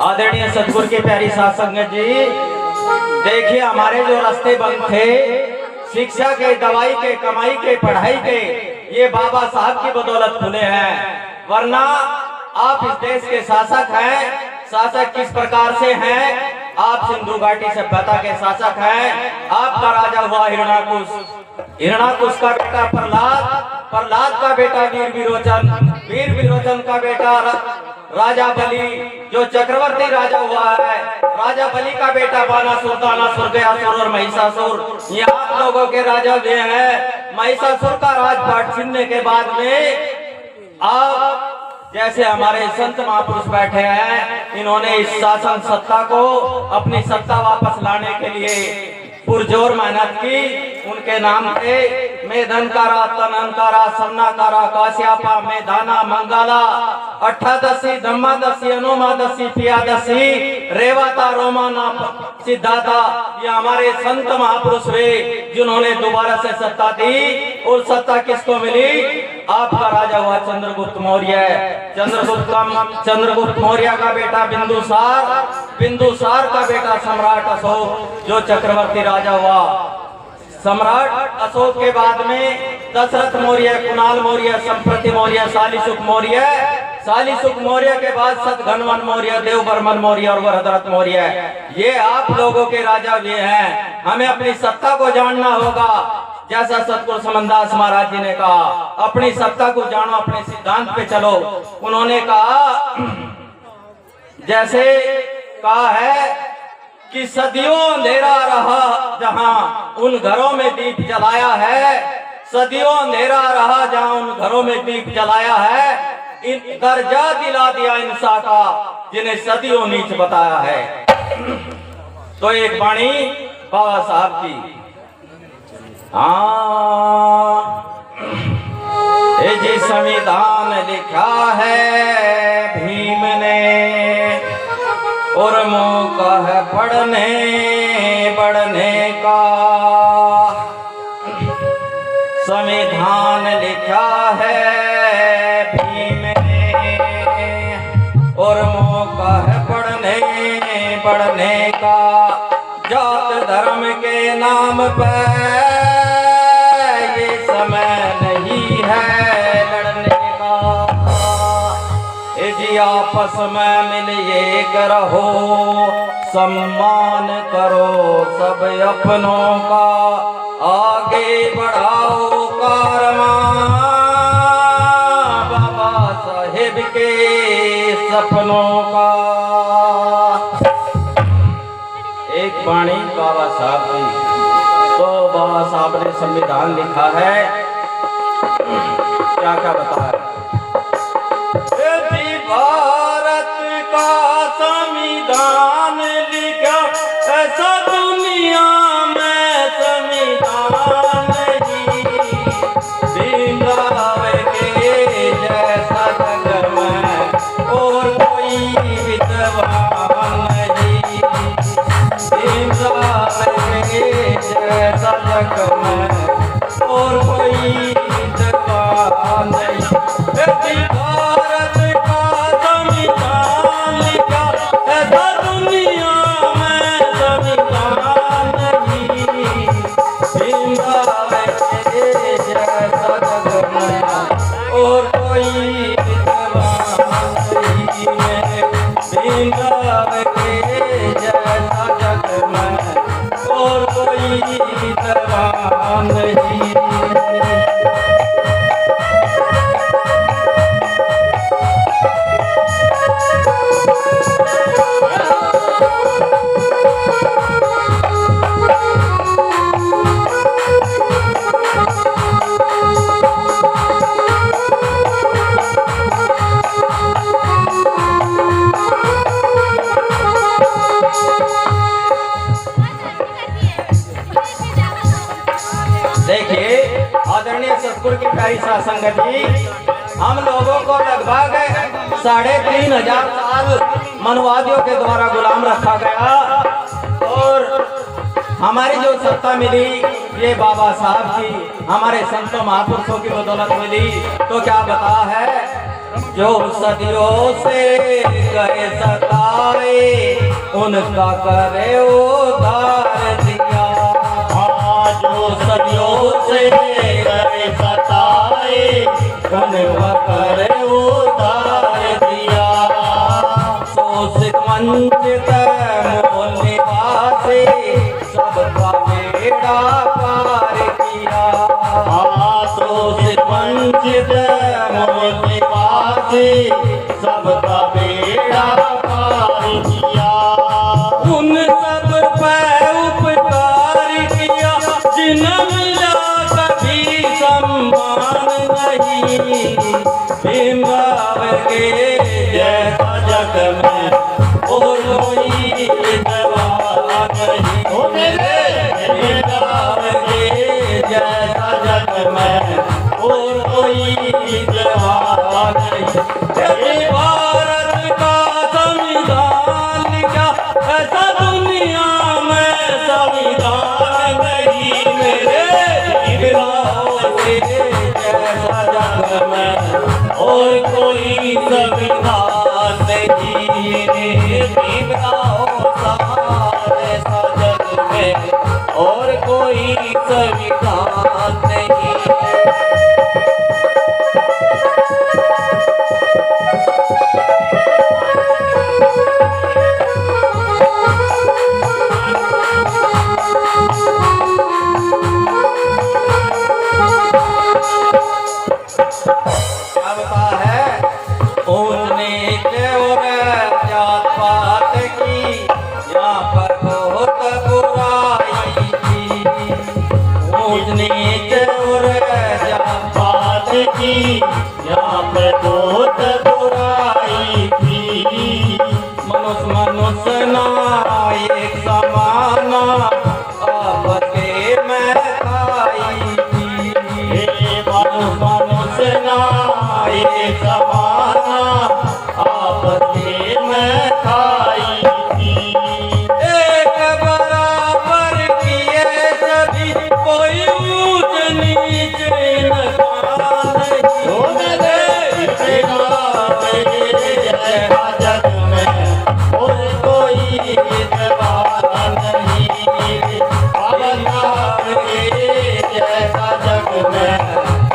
आदरणीय सतगुरु की प्यारी साध संगत जी, देखिए हमारे जो रास्ते बंद थे शिक्षा के, दवाई के, कमाई के, पढ़ाई के, ये बाबा साहब की बदौलत खुले हैं। वरना आप इस देश के शासक हैं। शासक किस प्रकार से हैं? आप सिंधु घाटी सभ्यता के शासक हैं। आपका राजा हुआ हिरणाकुश, हिरणाकुश का बेटा प्रहलाद, प्रहलाद का बेटा वीर विरोचन, वीर विरोचन का बेटा राजा बलि जो चक्रवर्ती राजा हुआ है। राजा बलि का बेटा बानासुर, दानासुर, गयासुर और महिषासुर। ये आप लोगों के राजा भी हैं। महिषासुर का राजपाट छीनने के बाद में आप जैसे हमारे संत महापुरुष बैठे हैं, इन्होंने इस शासन सत्ता को अपनी सत्ता वापस लाने के लिए पुरजोर मेहनत की। उनके नाम पे मेधनकारा, तननकारा, सन्नाकारा, काश्यापा, मेधाना, मंगाला, अष्टादशी, धम्मादशी, अनुमादशी, पियादशी, रेवाता, रोमाना, सिद्धाता, ये हमारे संत महापुरुष हुए जिन्होंने दोबारा से सत्ता दी। और सत्ता किसको मिली? आपका राजा हुआ चंद्रगुप्त मौर्य। चंद्रगुप्त मौर्य का बेटा बिंदुसार, बिंदुसार का बेटा सम्राट अशोक जो चक्रवर्ती राजा हुआ। सम्राट अशोक के बाद में दशरथ मौर्य, कुणाल मौर्य, संप्रति मौर्य, शालीशुक मौर्य, शालीशुक मौर्य के बाद सतघनवन मौर्य, देवबर्मन मौर्य और वरदरथ मौर्य। ये आप लोगों के राजा भी हैं। हमें अपनी सत्ता को जानना होगा। जैसा सतगुरु समनदास महाराज जी ने कहा, अपनी सत्ता को जानो, अपने सिद्धांत पे चलो। उन्होंने कहा, जैसे कहा है कि सदियों अंधेरा रहा जहां उन घरों में दीप जलाया है, सदियों अंधेरा रहा जहां उन घरों में दीप जलाया है, इन दर्जा दिला दिया इंसान का जिन्हें सदियों नीच बताया है। तो एक वाणी बाबा साहब की, ये जी संविधान लिखा है भीम ने और मौका है पढ़ने बढ़ने का। संविधान लिखा है भीम ने और मौका है पढ़ने बढ़ने का। जात धर्म के नाम पर ये समय नहीं है लड़ने का। जी आपस में मिल एक रहो, सम्मान करो सब अपनों का, आगे बढ़ाओ कारवां बाबा साहेब के सपनों का। एक वाणी बाबा साहब की। तो बाबा साहब ने संविधान लिखा है, क्या क्या बताया? भारत का संविधान लिखा ऐसा दुनिया में संविधान नहीं, बिंदाव के जैसा जग में और कोई विद्वान नहीं, बिंदाव के जैसा जग में और कोई विद्वान नहीं। भारत का संविधान लिखा ऐसा दुनिया में संविधान नहीं, बिंदाव के जैसा जग में और कोई विद्वान नहीं, बिंदाव के जैसा जग में और कोई विद्वान नहीं। देखिए आदरणीय सतगुरु की प्यारी साध संगत जी, हम लोगों को लगभग 3500 साल मनवादियों के द्वारा गुलाम रखा गया और हमारी जो सत्ता मिली ये बाबा साहब की, हमारे संतों महापुरुषों की बदौलत मिली। तो क्या बता है जो सदियों से गए सताए उनका करे उधार दिया। हाँ, जो सदियों से गए सताए उनका करे उधार दिया। शोषित वंचित मूल निवासी सबका बेड़ा पार किया। हाँ, शोषित वंचित मूल निवासी सबका बेड़ा पार किया। उन सब पे उपकार किया जिन्हें मिला कभी सम्मान नहीं। भीमराव के जैसा जग में और कोई जवान नहीं। ओ मेरे भीमराव के जैसा जग में और कोई जवान नहीं। ये भारत का संविधान लिखा ऐसा दुनिया में संविधान नहीं। मेरे भीमराव के जैसा जग में और कोई संविधान नहीं। भीमराव साहब ऐसा जग में और कोई संविधान नहीं। अब का है ऊंच नीच और जात पात की यहाँ पर बहुत बुराई थी। ऊंच नीच और जात पात की यहाँ पे बहुत बुराई थी। मनुष्य मनुष्य ना एक समाना आपस के में खाई थी। हे मनुष्य ना एक समाना आपस के में खाई थी। एक बराबर किए सभी कोई ऊंच नीच इंसान नहीं। ओ मेरे भीमराव के जैसा जग में और कोई जवान नहीं। भीमराव के जैसा जग में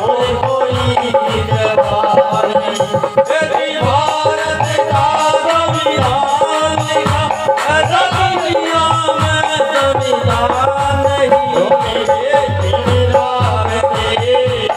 और कोई जवान नहीं। यदि भारत का संविधान लिखा ऐसा दुनिया में संविधान नहीं। भीमराव के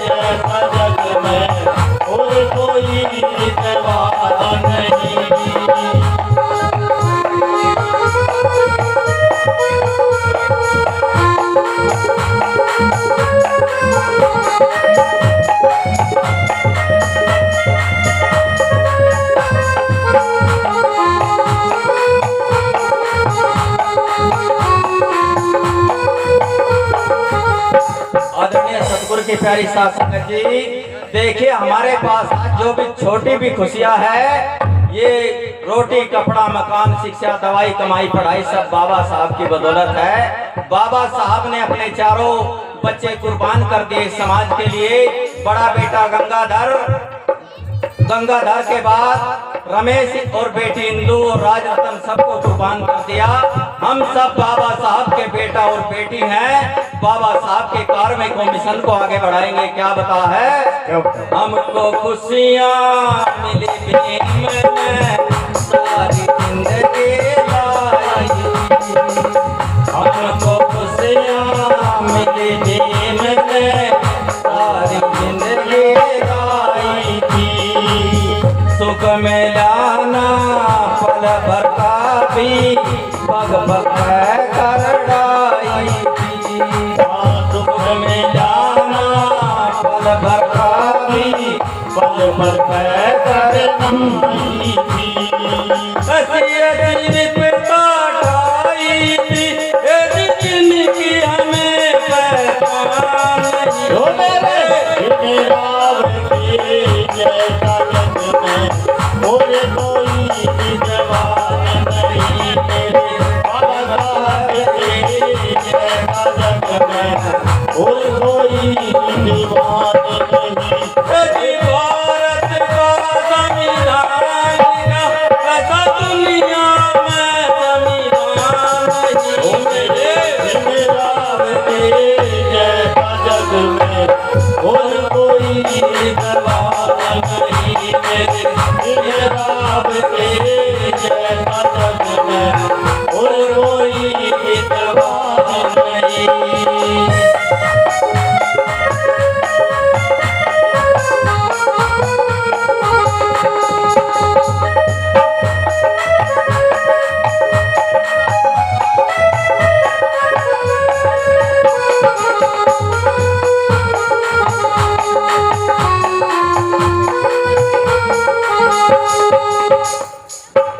जैसा जग में और कोई जवान नहीं। आदरणीय सतगुरु की प्यारी साथ संगत जी, देखिए हमारे पास आज जो भी छोटी भी खुशियां है, ये रोटी कपड़ा मकान शिक्षा दवाई कमाई पढ़ाई सब बाबा साहब की बदौलत है। बाबा साहब ने अपने चारों बच्चे कुर्बान कर दिए समाज के लिए। बड़ा बेटा गंगाधर के बाद रमेश और बेटी इंदू और राजरत्न सबको कुर्बान कर दिया। हम सब बाबा साहब के बेटा और बेटी हैं। बाबा साहब के कार्य को मिशन को आगे बढ़ाएंगे। क्या बता है हमको खुशियाँ मिली भीम में सारी जिंदगी लाई। हमको खुशियाँ मिली भीम में सारी जिंदगी लाई थी। सुख में लाना पल भर का भी पग पग कर डाई थी। सुख में लाना पल भर का भी पल भर कर डाई थी। जिनकी हमें पहचान नहीं। ओ मेरे भीमराव के जैसा जग में और कोई जवान नहीं। मेरे बाबा साहब के जैसा जग में और कोई दीवान नहीं। भारत का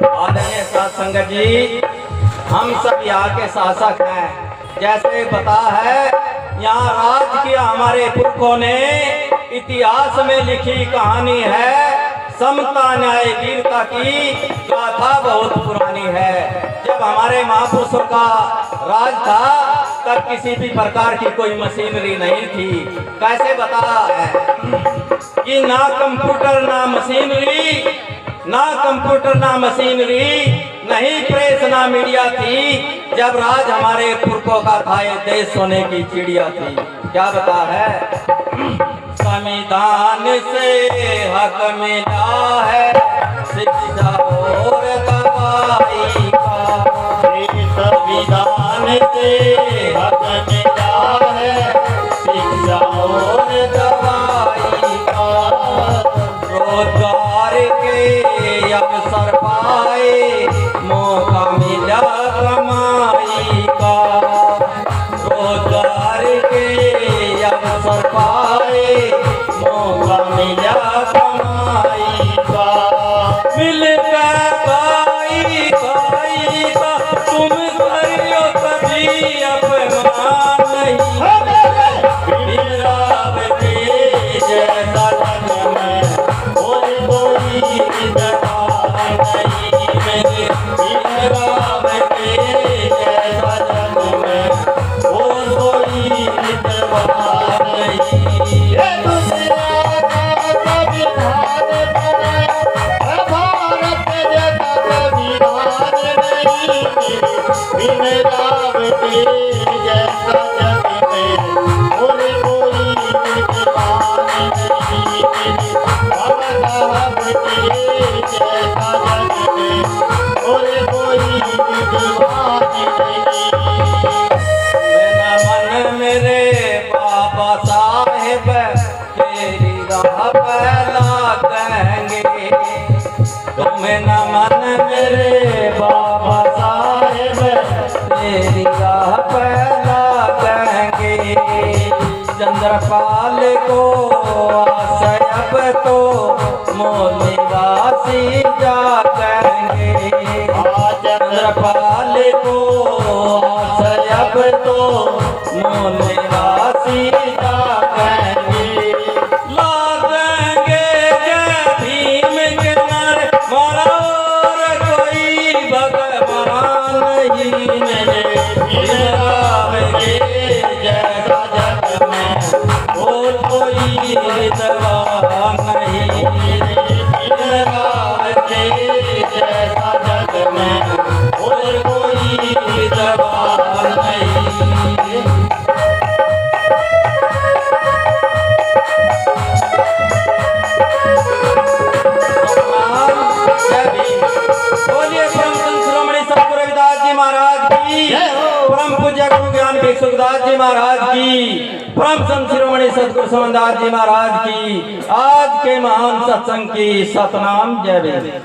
आदरणीय साध संगत जी, हम सब यहाँ के शासक हैं। जैसे पता है, यहाँ राज किया हमारे पुरखों ने। इतिहास में लिखी कहानी है, समता न्याय वीरता की गाथा बहुत पुरानी है। जब हमारे महापुरुषों का राज था, तब किसी भी प्रकार की कोई मशीनरी नहीं थी। कैसे बता है कि ना कंप्यूटर ना मशीनरी, नहीं प्रेस ना मीडिया थी। जब राज हमारे पुरखों का था, ये देश सोने की चिड़िया थी। क्या बता है, संविधान से हक मिला है, शिक्षा और दवाई का। संविधान से हक मिला है, शिक्षा और दवाई का। रोजगार के अवसर पाए, मौका मिला कमाई का। रोजगार के अवसर पाए, मौका मिला कमाई का। मिलकर भाई भाई का तुम करियो कभी अपमान नहीं। बिराब के जैसा जग में और कोई जवान नहीं। मेरे बिराब के जैसा जग में और कोई जवान नहीं। मेरे बाबा साहेब तेरी राह पहला कहेंगे। तुम्हें न मन मेरे बाबा साहेब तेरी राह पहला कहेंगे। चंद्रपाल को आशयब तो मोनिवासी जा कहेंगे। चंद्रपाल को आशयब तो मोनिवासी जा कहेंगे। ला देंगे जय भीम के नारे, मारा और कोई भगवान नहीं। मेरे बिराब के जैसा जग में और कोई दवा नहीं। बिराब के जैसा जग में और कोई दवा नहीं। बोलिए परम संत शिरोमणि सतगुरु रविदास जी महाराज की, परम पूज्य गुरु ज्ञान भिक्षुदास जी महाराज की, परम संत शिरोमणि सतगुरु समनदास जी महाराज की, आज के महान सत्संग की सतनाम जय भीम।